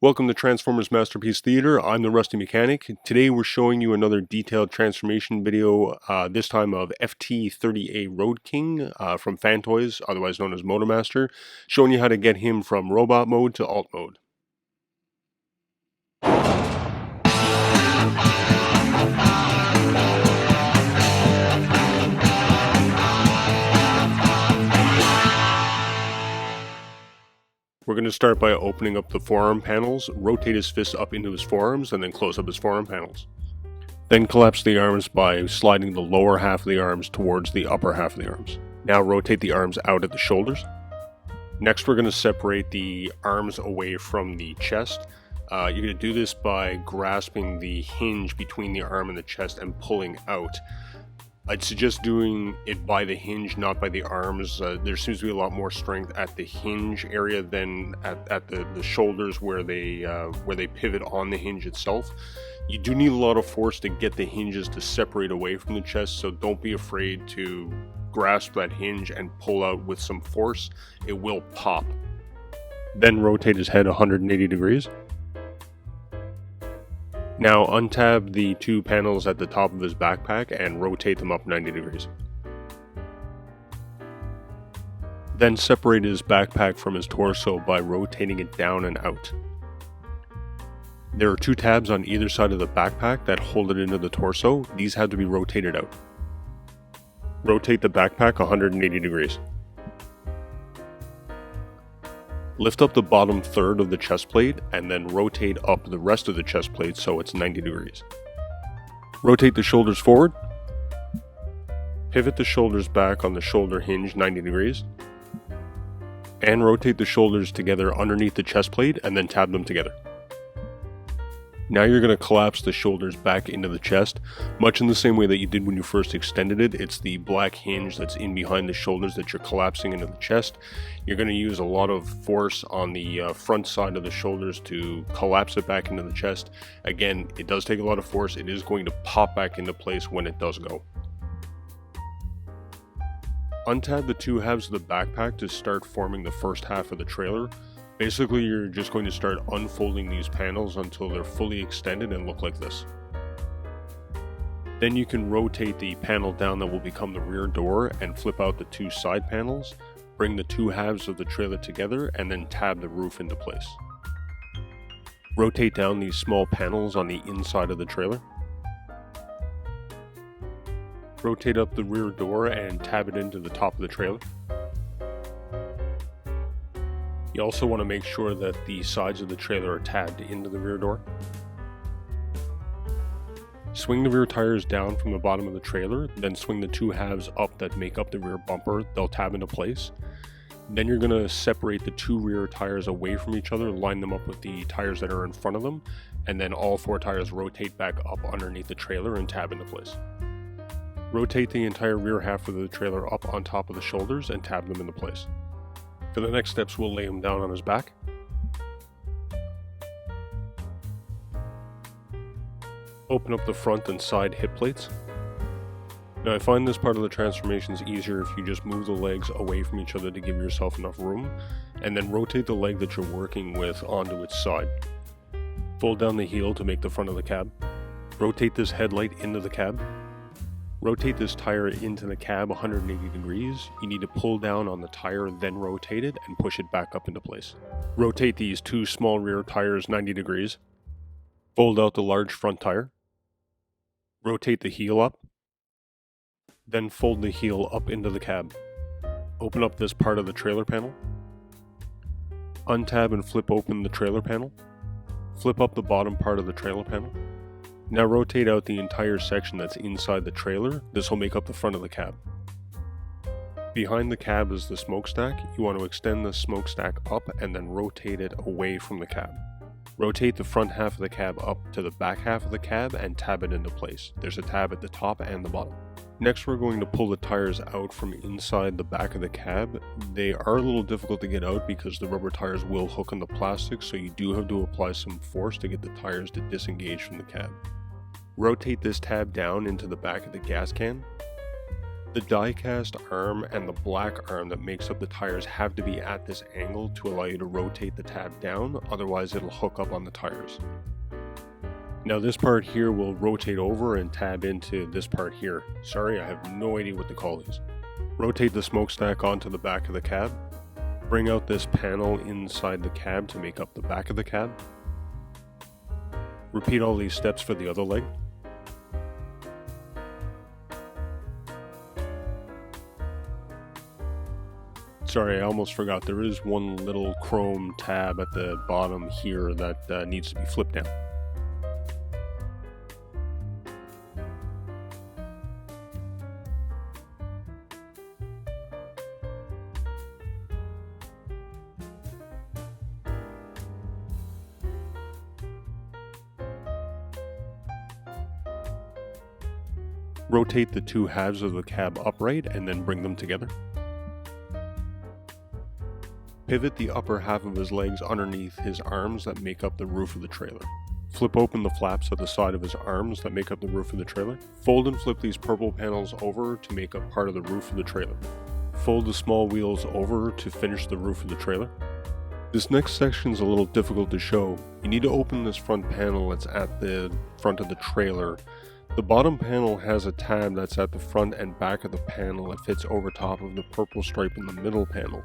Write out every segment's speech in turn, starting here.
Welcome to Transformers Masterpiece Theater. I'm the Rusty Mechanic. Today we're showing you another detailed transformation video, this time of FT-30A Roadking from Fantoys, otherwise known as Motormaster, showing you how to get him from robot mode to alt mode. We're going to start by opening up the forearm panels, rotate his fists up into his forearms, and then close up his forearm panels. Then collapse the arms by sliding the lower half of the arms towards the upper half of the arms. Now rotate the arms out at the shoulders. Next we're going to separate the arms away from the chest. You're going to do this by grasping the hinge between the arm and the chest and pulling out. I'd suggest doing it by the hinge, not by the arms. There seems to be a lot more strength at the hinge area than at the shoulders where they pivot on the hinge itself. You do need a lot of force to get the hinges to separate away from the chest, so don't be afraid to grasp that hinge and pull out with some force. It will pop. Then rotate his head 180 degrees. Now untab the two panels at the top of his backpack and rotate them up 90 degrees. Then separate his backpack from his torso by rotating it down and out. There are two tabs on either side of the backpack that hold it into the torso. These have to be rotated out. Rotate the backpack 180 degrees. Lift up the bottom third of the chest plate and then rotate up the rest of the chest plate so it's 90 degrees. Rotate the shoulders forward. Pivot the shoulders back on the shoulder hinge 90 degrees. And rotate the shoulders together underneath the chest plate and then tab them together. Now you're going to collapse the shoulders back into the chest, much in the same way that you did when you first extended it. It's the black hinge that's in behind the shoulders that you're collapsing into the chest. You're going to use a lot of force on the front side of the shoulders to collapse it back into the chest. Again, it does take a lot of force. It is going to pop back into place when it does go. Untab the two halves of the backpack to start forming the first half of the trailer. Basically, you're just going to start unfolding these panels until they're fully extended and look like this. Then you can rotate the panel down that will become the rear door and flip out the two side panels, bring the two halves of the trailer together, and then tab the roof into place. Rotate down these small panels on the inside of the trailer. Rotate up the rear door and tab it into the top of the trailer. You also want to make sure that the sides of the trailer are tabbed into the rear door. Swing the rear tires down from the bottom of the trailer, then swing the two halves up that make up the rear bumper. They'll tab into place. Then you're going to separate the two rear tires away from each other, line them up with the tires that are in front of them, and then all four tires rotate back up underneath the trailer and tab into place. Rotate the entire rear half of the trailer up on top of the shoulders and tab them into place. For the next steps, we'll lay him down on his back. Open up the front and side hip plates. Now I find this part of the transformation is easier if you just move the legs away from each other to give yourself enough room, and then rotate the leg that you're working with onto its side. Fold down the heel to make the front of the cab. Rotate this headlight into the cab. Rotate this tire into the cab 180 degrees. You need to pull down on the tire, then rotate it and push it back up into place. Rotate these two small rear tires 90 degrees. Fold out the large front tire. Rotate the heel up. Then fold the heel up into the cab. Open up this part of the trailer panel. Untab and flip open the trailer panel. Flip up the bottom part of the trailer panel. Now rotate out the entire section that's inside the trailer. This will make up the front of the cab. Behind the cab is the smokestack. You want to extend the smokestack up and then rotate it away from the cab. Rotate the front half of the cab up to the back half of the cab and tab it into place. There's a tab at the top and the bottom. Next, we're going to pull the tires out from inside the back of the cab. They are a little difficult to get out because the rubber tires will hook on the plastic, so you do have to apply some force to get the tires to disengage from the cab. Rotate this tab down into the back of the gas can. The die-cast arm and the black arm that makes up the tires have to be at this angle to allow you to rotate the tab down, otherwise it'll hook up on the tires. Now this part here will rotate over and tab into this part here. Sorry, I have no idea what to call these. Rotate the smokestack onto the back of the cab. Bring out this panel inside the cab to make up the back of the cab. Repeat all these steps for the other leg. Sorry, I almost forgot. There is one little chrome tab at the bottom here that needs to be flipped down. Rotate the two halves of the cab upright and then bring them together. Pivot the upper half of his legs underneath his arms that make up the roof of the trailer. Flip open the flaps at the side of his arms that make up the roof of the trailer. Fold and flip these purple panels over to make up part of the roof of the trailer. Fold the small wheels over to finish the roof of the trailer. This next section is a little difficult to show. You need to open this front panel that's at the front of the trailer. The bottom panel has a tab that's at the front and back of the panel that fits over top of the purple stripe in the middle panel.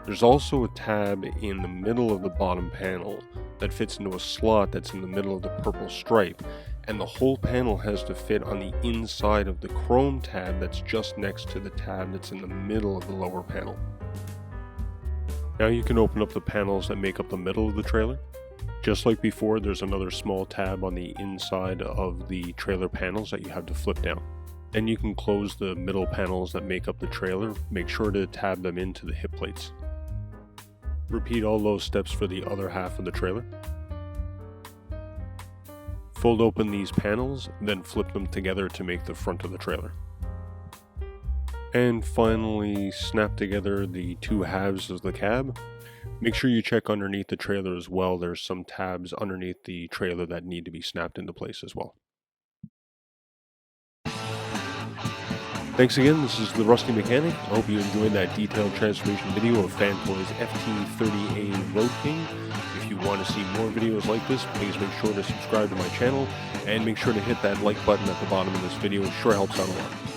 There's also a tab in the middle of the bottom panel that fits into a slot that's in the middle of the purple stripe, and the whole panel has to fit on the inside of the chrome tab that's just next to the tab that's in the middle of the lower panel. Now you can open up the panels that make up the middle of the trailer. Just like before, there's another small tab on the inside of the trailer panels that you have to flip down. Then you can close the middle panels that make up the trailer. Make sure to tab them into the hip plates. Repeat all those steps for the other half of the trailer. Fold open these panels, then flip them together to make the front of the trailer. And finally, snap together the two halves of the cab. Make sure you check underneath the trailer as well. There's some tabs underneath the trailer that need to be snapped into place as well. Thanks again, this is the Rusty Mechanic. I hope you enjoyed that detailed transformation video of Fantoy's FT-31A Roadking. If you want to see more videos like this, please make sure to subscribe to my channel and make sure to hit that like button at the bottom of this video. It sure helps out a lot.